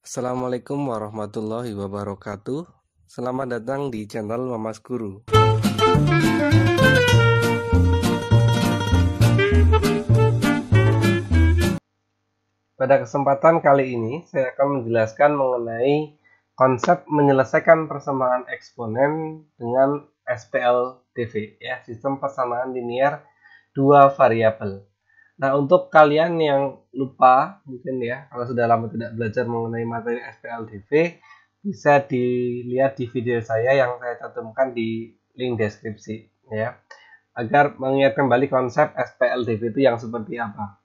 Assalamualaikum warahmatullahi wabarakatuh. Selamat datang di channel Mamas Guru. Pada kesempatan kali ini saya akan menjelaskan mengenai konsep menyelesaikan persamaan eksponen dengan SPLDV, ya, sistem persamaan linear dua variabel. Nah, untuk kalian yang lupa mungkin ya, kalau sudah lama tidak belajar mengenai materi SPLDV, bisa dilihat di video saya yang saya cantumkan di link deskripsi ya, agar mengingat kembali konsep SPLDV itu yang seperti apa.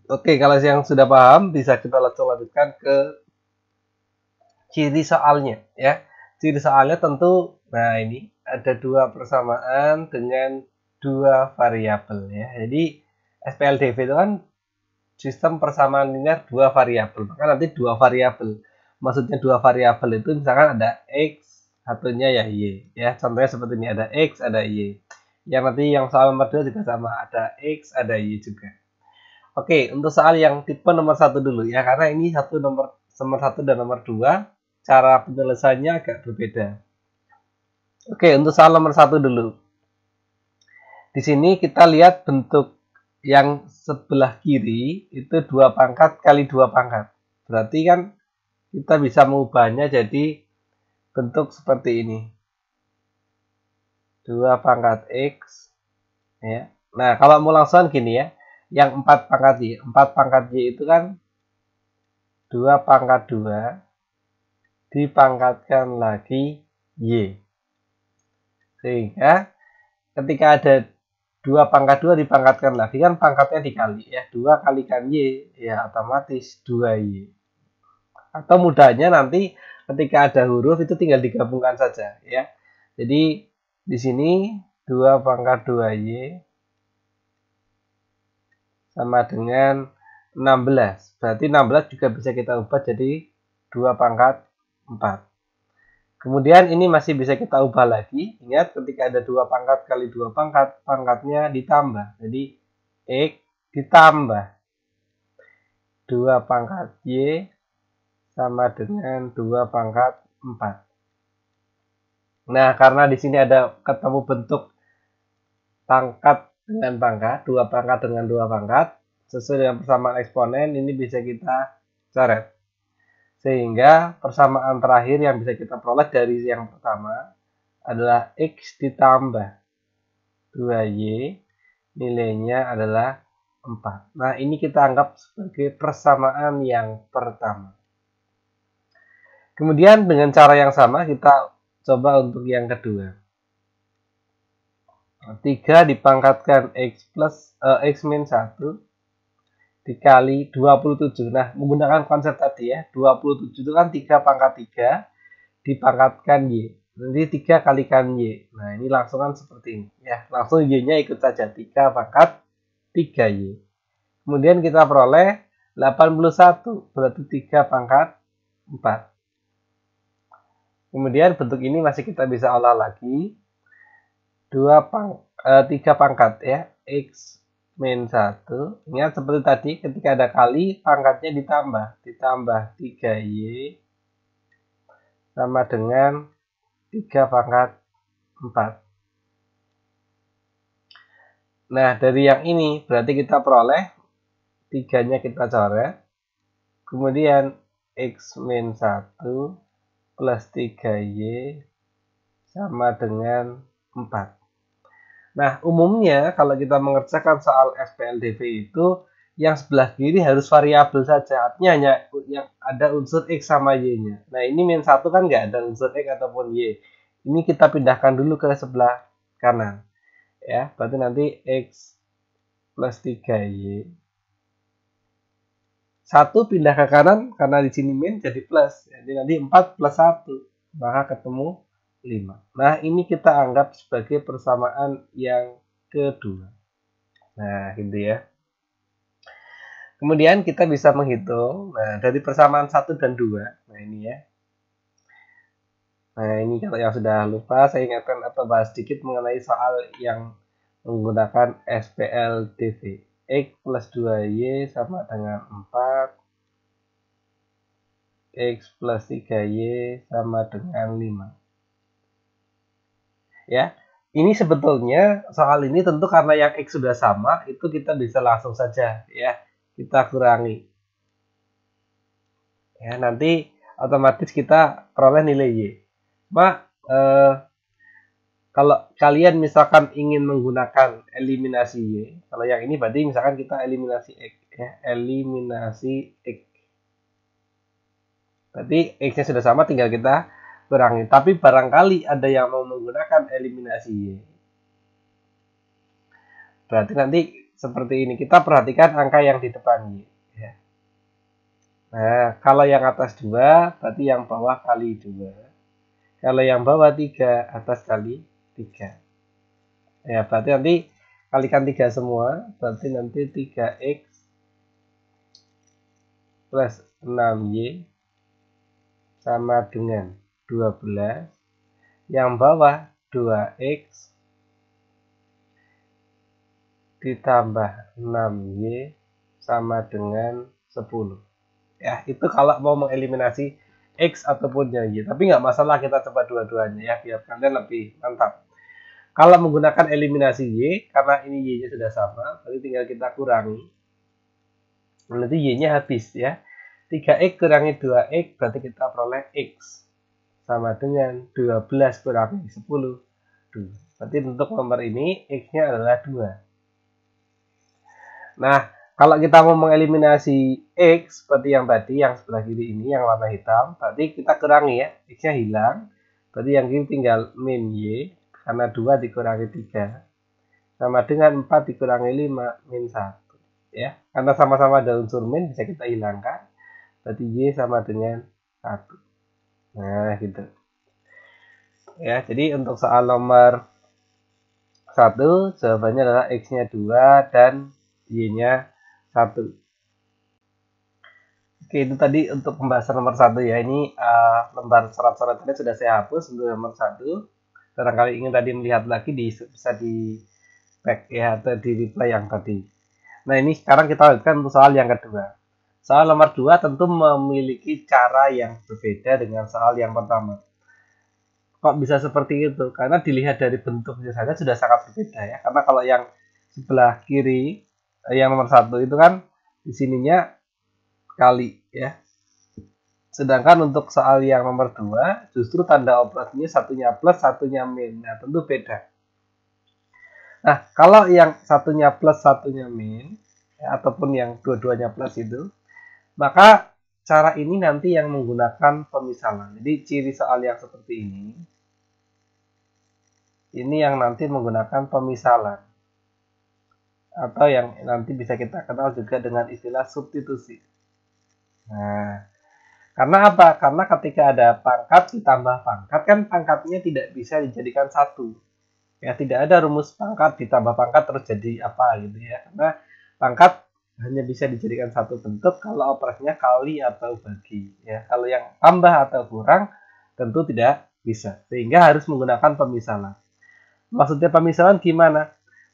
Oke, kalau yang sudah paham bisa kita langsung lanjutkan ke ciri soalnya ya. Ciri soalnya tentu, nah ini ada dua persamaan dengan dua variabel ya. Jadi SPLDV itu kan sistem persamaan linear dua variabel. Maka nanti dua variabel. Maksudnya dua variabel itu misalkan ada X, satunya ya Y. Ya, contohnya seperti ini, ada X, ada Y. Yang nanti yang soal nomor 2 juga sama, ada X, ada Y juga. Oke, untuk soal yang tipe nomor 1 dulu ya, karena ini nomor 1 dan nomor 2, cara penyelesaiannya agak berbeda. Oke, untuk soal nomor 1 dulu. Di sini kita lihat bentuk yang sebelah kiri itu 2 pangkat kali 2 pangkat. Berarti kan kita bisa mengubahnya jadi bentuk seperti ini. 2 pangkat X. Ya. Nah, kalau mau langsung gini ya. Yang 4 pangkat Y. 4 pangkat Y itu kan 2 pangkat 2 dipangkatkan lagi Y. Sehingga ketika ada 2 pangkat 2 dipangkatkan lagi, kan pangkatnya dikali ya, 2 kalikan Y ya otomatis 2Y. Atau mudahnya nanti ketika ada huruf itu tinggal digabungkan saja ya. Jadi di sini 2 pangkat 2Y sama dengan 16. Berarti 16 juga bisa kita ubah jadi 2 pangkat 4. Kemudian ini masih bisa kita ubah lagi. Ingat ketika ada 2 pangkat kali 2 pangkat, pangkatnya ditambah. Jadi X ditambah 2 pangkat Y sama dengan 2 pangkat 4. Nah, karena di sini ada ketemu bentuk pangkat dengan pangkat, 2 pangkat dengan 2 pangkat, sesuai dengan persamaan eksponen, ini bisa kita coret. Sehingga persamaan terakhir yang bisa kita peroleh dari yang pertama adalah X ditambah 2Y, nilainya adalah 4. Nah, ini kita anggap sebagai persamaan yang pertama. Kemudian dengan cara yang sama kita coba untuk yang kedua. 3 dipangkatkan X plus X min 1 dikali 27. Nah, menggunakan konsep tadi ya, 27 itu kan 3 pangkat 3 dipangkatkan Y. Nanti 3 kalikan Y. Nah, ini langsung kan seperti ini ya. Langsung Y-nya ikut saja, 3 pangkat 3Y. Kemudian kita peroleh 81, berarti 3 pangkat 4. Kemudian bentuk ini masih kita bisa olah lagi. 3 pangkat ya, X min 1. Ingat seperti tadi ketika ada kali pangkatnya ditambah 3Y sama dengan 3 pangkat 4. Nah, dari yang ini berarti kita peroleh 3-nya kita coret. Kemudian X min 1 plus 3Y sama dengan 4. Nah, umumnya kalau kita mengerjakan soal SPLDV itu yang sebelah kiri harus variabel saja. Artinya hanya yang ada unsur X sama Y-nya. Nah, ini min 1 kan nggak ada unsur X ataupun Y. Ini kita pindahkan dulu ke sebelah kanan. Ya, berarti nanti X plus 3Y. 1 pindah ke kanan karena di sini min jadi plus. Jadi nanti 4 plus 1. Maka ketemu 5. Nah, ini kita anggap sebagai persamaan yang kedua. Nah, gitu ya. Kemudian kita bisa menghitung. Nah, dari persamaan 1 dan 2. Nah, ini ya. Nah, ini kalau yang sudah lupa, saya ingatkan atau bahas sedikit mengenai soal yang menggunakan SPLDV. X plus 2Y sama dengan 4. X plus 3Y sama dengan 5. Ya, ini sebetulnya soal ini tentu karena yang X sudah sama, itu kita bisa langsung saja ya, kita kurangi. Ya, nanti otomatis kita peroleh nilai Y. Cuma kalau kalian misalkan ingin menggunakan eliminasi Y, kalau yang ini berarti misalkan kita eliminasi X ya, eliminasi X. Berarti X-nya sudah sama, tinggal kita kurangi. Tapi barangkali ada yang mau menggunakan eliminasi Y. Berarti nanti seperti ini, kita perhatikan angka yang di depan Y. Ya. Nah, kalau yang atas 2, berarti yang bawah kali 2. Kalau yang bawah 3, atas kali 3. Ya, berarti nanti kalikan 3 semua, berarti nanti 3X plus 6Y sama dengan 12. Yang bawah 2X ditambah 6Y sama dengan 10. Ya, itu kalau mau mengeliminasi X ataupun yang Y. Tapi nggak masalah kita coba dua-duanya ya, biar kalian lebih mantap. Kalau menggunakan eliminasi Y, karena ini Y-nya sudah sama, berarti tinggal kita kurangi. Nanti Y-nya habis ya. 3X kurangi 2X, berarti kita peroleh X sama dengan 12 kurangi 10. 2. Berarti untuk nomor ini, X-nya adalah 2. Nah, kalau kita mau mengeliminasi X, seperti yang tadi, yang sebelah kiri ini, yang warna hitam, berarti kita kurangi ya. X-nya hilang, berarti yang kiri tinggal min Y, karena 2 dikurangi 3. Sama dengan 4 dikurangi 5, min 1. Ya, karena sama-sama ada unsur min, bisa kita hilangkan. Berarti Y sama dengan 1. Nah, gitu. Ya, jadi untuk soal nomor 1, jawabannya adalah X-nya 2 dan Y-nya 1. Oke, itu tadi untuk pembahasan nomor 1 ya. Ini lembar syarat-syarat tadi sudah saya hapus untuk nomor 1. Barangkali ingin tadi melihat lagi, bisa di back ya, atau di replay yang tadi. Nah, ini sekarang kita lanjutkan untuk soal yang kedua. Soal nomor 2 tentu memiliki cara yang berbeda dengan soal yang pertama. Kok bisa seperti itu? Karena dilihat dari bentuknya saja sudah sangat berbeda ya. Karena kalau yang sebelah kiri, yang nomor 1 itu kan di sininya kali ya. Sedangkan untuk soal yang nomor 2 justru tanda operasinya satunya plus, satunya min. Nah, tentu beda. Nah, kalau yang satunya plus, satunya min, ya, ataupun yang dua-duanya plus itu, maka cara ini nanti yang menggunakan pemisalan. Jadi ciri soal yang seperti ini yang nanti menggunakan pemisalan. Atau yang nanti bisa kita kenal juga dengan istilah substitusi. Nah, karena apa? Karena ketika ada pangkat ditambah pangkat, kan pangkatnya tidak bisa dijadikan satu. Ya, tidak ada rumus pangkat ditambah pangkat terus jadi apa gitu ya. Karena pangkat hanya bisa dijadikan satu bentuk kalau operasinya kali atau bagi. Ya, kalau yang tambah atau kurang tentu tidak bisa. Sehingga harus menggunakan pemisalan. Maksudnya pemisalan gimana?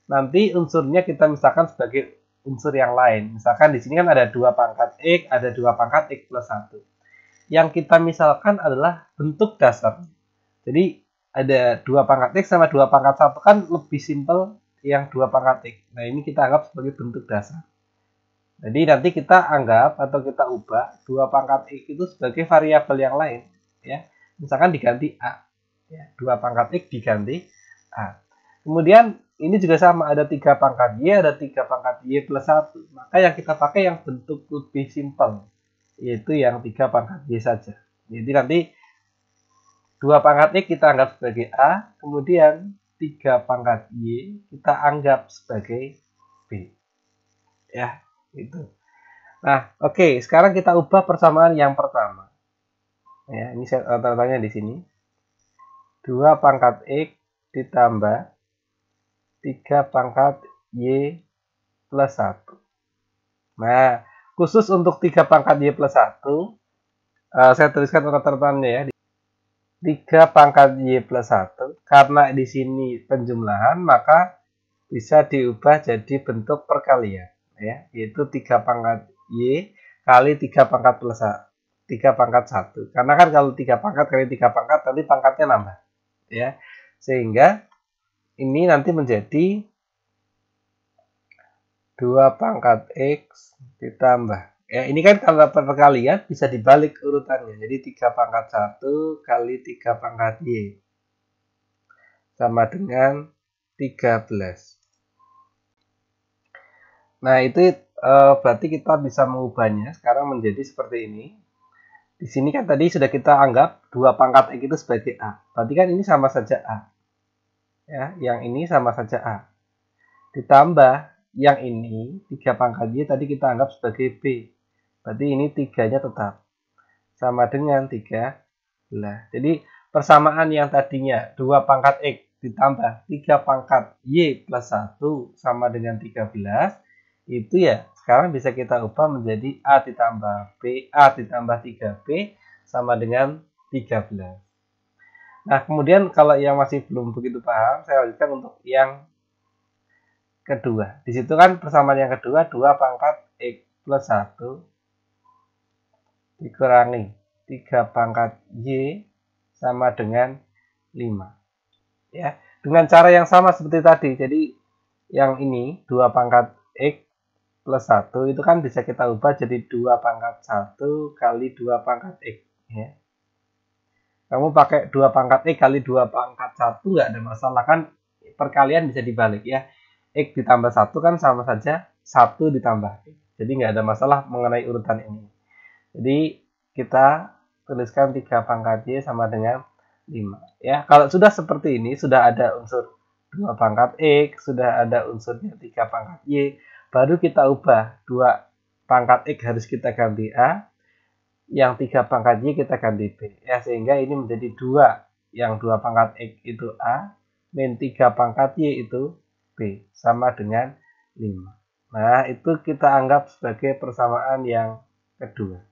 Nanti unsurnya kita misalkan sebagai unsur yang lain. Misalkan di sini kan ada 2 pangkat X, ada 2 pangkat X plus 1. Yang kita misalkan adalah bentuk dasar. Jadi ada 2 pangkat X sama 2 pangkat 1 kan lebih simpel yang 2 pangkat X. Nah, ini kita anggap sebagai bentuk dasar. Jadi nanti kita anggap atau kita ubah 2 pangkat X itu sebagai variabel yang lain. Ya, misalkan diganti A. Ya, 2 pangkat X diganti A. Kemudian ini juga sama, ada 3 pangkat Y, ada 3 pangkat Y plus 1. Maka yang kita pakai yang bentuk lebih simpel, yaitu yang 3 pangkat Y saja. Jadi nanti 2 pangkat X kita anggap sebagai A, kemudian 3 pangkat Y kita anggap sebagai B. Ya, itu. Nah, oke, sekarang kita ubah persamaan yang pertama. Ya, ini saya tanda-tandanya di sini. 2 pangkat X ditambah 3 pangkat Y plus 1. Nah, khusus untuk 3 pangkat Y plus 1, saya tuliskan tanda-tandanya ya. 3 pangkat Y plus 1, karena di sini penjumlahan, maka bisa diubah jadi bentuk perkalian, ya, yaitu 3 pangkat Y kali 3 pangkat plus 3 pangkat 1. Karena kan kalau 3 pangkat kali 3 pangkat, nanti pangkatnya nambah. Ya, sehingga ini nanti menjadi 2 pangkat X ditambah. Ya, ini kan kalau perkalian bisa dibalik urutannya. Jadi 3 pangkat 1 kali 3 pangkat Y. Sama dengan 13. Nah, itu berarti kita bisa mengubahnya sekarang menjadi seperti ini. Di sini kan tadi sudah kita anggap 2 pangkat X itu sebagai A. Berarti kan ini sama saja A. Ya, yang ini sama saja A. Ditambah yang ini 3 pangkat Y tadi kita anggap sebagai B. Berarti ini 3-nya tetap sama dengan 13. Jadi persamaan yang tadinya 2 pangkat X ditambah 3 pangkat Y plus 1 sama dengan 13, itu ya sekarang bisa kita ubah menjadi A ditambah B, A ditambah 3B sama dengan 13. Nah, kemudian kalau yang masih belum begitu paham, saya lanjutkan untuk yang kedua. Di situ kan persamaan yang kedua 2 pangkat X plus 1 dikurangi 3 pangkat Y sama dengan 5. Ya, dengan cara yang sama seperti tadi. Jadi yang ini 2 pangkat X plus 1 itu kan bisa kita ubah jadi 2 pangkat 1 kali 2 pangkat X. Ya. Kamu pakai 2 pangkat X kali 2 pangkat 1 nggak ada masalah kan, perkalian bisa dibalik ya. X ditambah 1 kan sama saja 1 ditambah X. Jadi nggak ada masalah mengenai urutan ini. Jadi kita tuliskan 3 pangkat Y sama dengan 5. Ya, kalau sudah seperti ini, sudah ada unsur 2 pangkat X, sudah ada unsurnya 3 pangkat Y, baru kita ubah 2 pangkat X harus kita ganti A, yang 3 pangkat Y kita ganti B. Ya, sehingga ini menjadi 2, yang 2 pangkat X itu A, min 3 pangkat Y itu B, sama dengan 5. Nah, itu kita anggap sebagai persamaan yang kedua.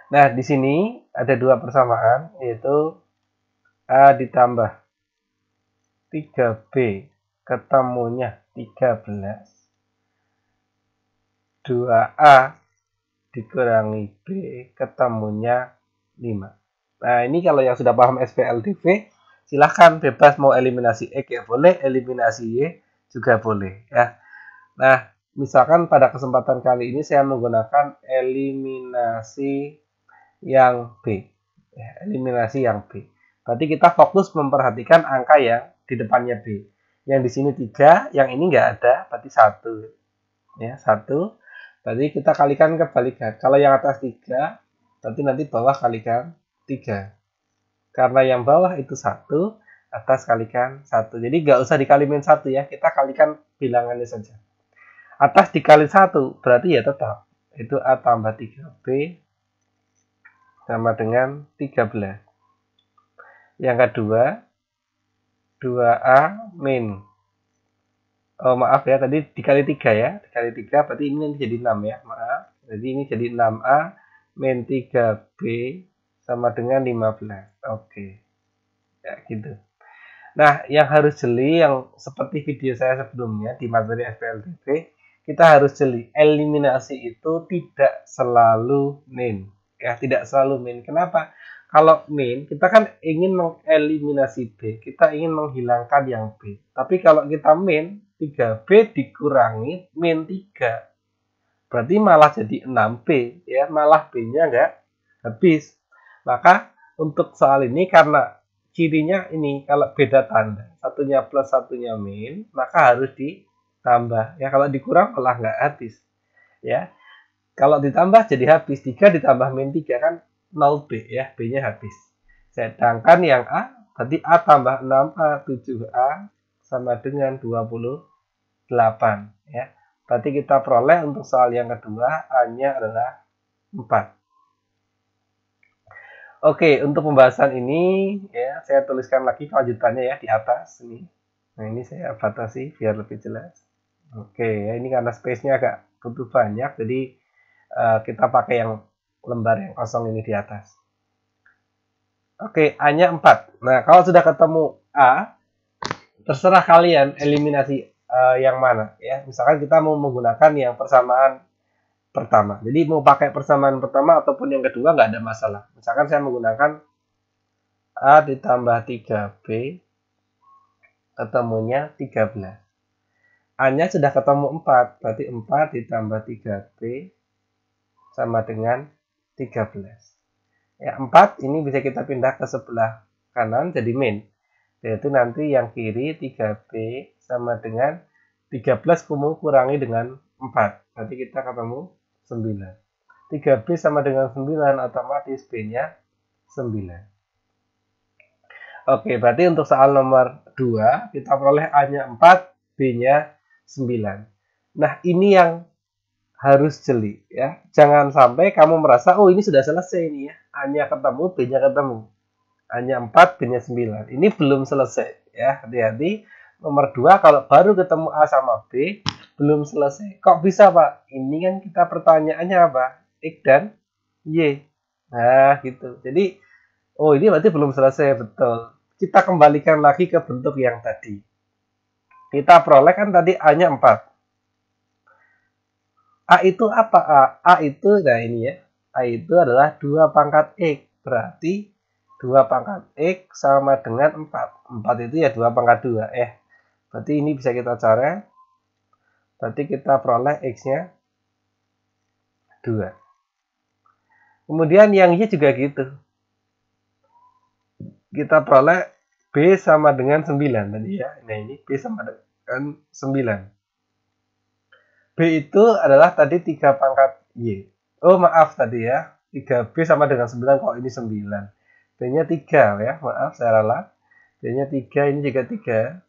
Nah, di sini ada 2 persamaan, yaitu A ditambah 3B ketemunya 13, 2A dikurangi B ketemunya 5. Nah, ini kalau yang sudah paham SPLDV, silahkan bebas mau eliminasi X ya boleh, eliminasi Y juga boleh. Ya. Nah, misalkan pada kesempatan kali ini saya menggunakan eliminasi yang B. Ya, eliminasi yang B. Berarti kita fokus memperhatikan angka yang di depannya B. Yang di sini 3, yang ini nggak ada, berarti 1. Ya, 1. Berarti kita kalikan kebalikan. Kalau yang atas 3, berarti nanti bawah kalikan 3. Karena yang bawah itu 1, atas kalikan 1. Jadi nggak usah dikalimin 1 ya, kita kalikan bilangannya saja. Atas dikali 1, berarti ya tetap. Itu A tambah 3B sama dengan 13. Yang kedua, 2A min. Oh, maaf ya, tadi dikali 3 ya. Dikali 3, berarti ini nanti jadi 6 ya. Maaf. Jadi ini jadi 6A min 3B sama dengan 15. Oke. Ya, gitu. Nah, yang harus jeli, yang seperti video saya sebelumnya di materi SPLDV, kita harus jeli. Eliminasi itu tidak selalu min. Ya, tidak selalu min. Kenapa? Kalau min, kita kan ingin mengeliminasi B. Kita ingin menghilangkan yang B. Tapi kalau kita min, 3B dikurangi min 3. Berarti malah jadi 6B. Ya, malah B-nya nggak habis. Maka untuk soal ini, karena cirinya ini, kalau beda tanda, satunya plus, satunya min, maka harus ditambah. Ya, kalau dikurang malah nggak habis. Ya, kalau ditambah jadi habis. 3 ditambah min 3 kan 0B ya, B-nya habis. Sedangkan yang A, berarti A tambah 6A, 7A sama dengan 28 ya. Berarti kita peroleh untuk soal yang kedua A-nya adalah 4. Oke, untuk pembahasan ini ya saya tuliskan lagi kelanjutannya ya di atas ini. Nah, ini saya batasi biar lebih jelas. Oke, ya ini karena space-nya agak butuh banyak, jadi kita pakai yang lembar yang kosong ini di atas. Oke, A-nya 4. Nah, kalau sudah ketemu A, terserah kalian eliminasi yang mana ya. Misalkan kita mau menggunakan yang persamaan pertama. Jadi mau pakai persamaan pertama ataupun yang kedua nggak ada masalah. Misalkan saya menggunakan A ditambah 3B ketemunya 13. A-nya sudah ketemu 4, berarti 4 ditambah 3B sama dengan 13. Ya, 4 ini bisa kita pindah ke sebelah kanan jadi min. Yaitu nanti yang kiri 3B sama dengan 13 kurangi dengan 4. Berarti kita ketemu 9. 3B sama dengan 9, otomatis B-nya 9. Oke, berarti untuk soal nomor 2, kita peroleh A-nya 4, B-nya 9. Nah, ini yang harus jeli ya. Jangan sampai kamu merasa, oh ini sudah selesai nih ya. A-nya ketemu, B-nya ketemu. A-nya 4, B-nya 9. Ini belum selesai ya. Hati-hati. Nomor 2, kalau baru ketemu A sama B, belum selesai. Kok bisa, Pak? Ini kan kita pertanyaannya apa? X dan Y. Nah, gitu. Jadi, oh ini berarti belum selesai, betul. Kita kembalikan lagi ke bentuk yang tadi. Kita peroleh kan tadi A-nya 4. A itu apa? A itu, nah ini ya. A itu adalah 2 pangkat X. Berarti 2 pangkat X sama dengan 4. 4 itu ya 2 pangkat 2. Berarti ini bisa kita coret. Berarti kita peroleh X-nya 2. Kemudian yang Y juga gitu. Kita peroleh B sama dengan 9 tadi ya. Nah ini B sama dengan 9. B itu adalah tadi 3 pangkat Y. Oh maaf tadi ya. 3B sama dengan 9, kok ini 9. B-nya 3 ya. Maaf saya ralat. B-nya 3, ini juga 3.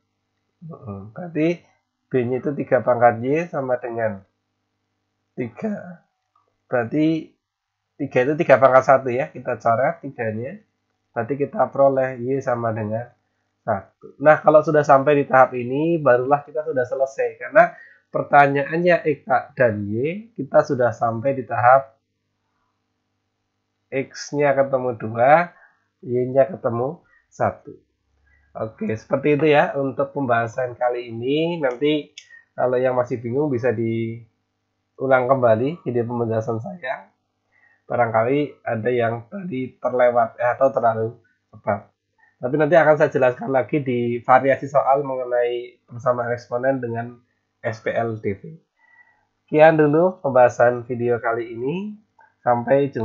Berarti B-nya itu 3 pangkat Y sama dengan 3. Berarti 3 itu 3 pangkat 1 ya. Kita coret 3-nya. Berarti kita peroleh Y sama dengan 1. Nah, kalau sudah sampai di tahap ini, barulah kita sudah selesai. Karena pertanyaannya X dan Y, kita sudah sampai di tahap X-nya ketemu 2, Y-nya ketemu 1. Oke, seperti itu ya untuk pembahasan kali ini. Nanti kalau yang masih bingung bisa diulang kembali video penjelasan saya. Barangkali ada yang tadi terlewat atau terlalu cepat. Tapi nanti akan saya jelaskan lagi di variasi soal mengenai persamaan eksponen dengan SPLDV. Sekian dulu pembahasan video kali ini. Sampai jumpa.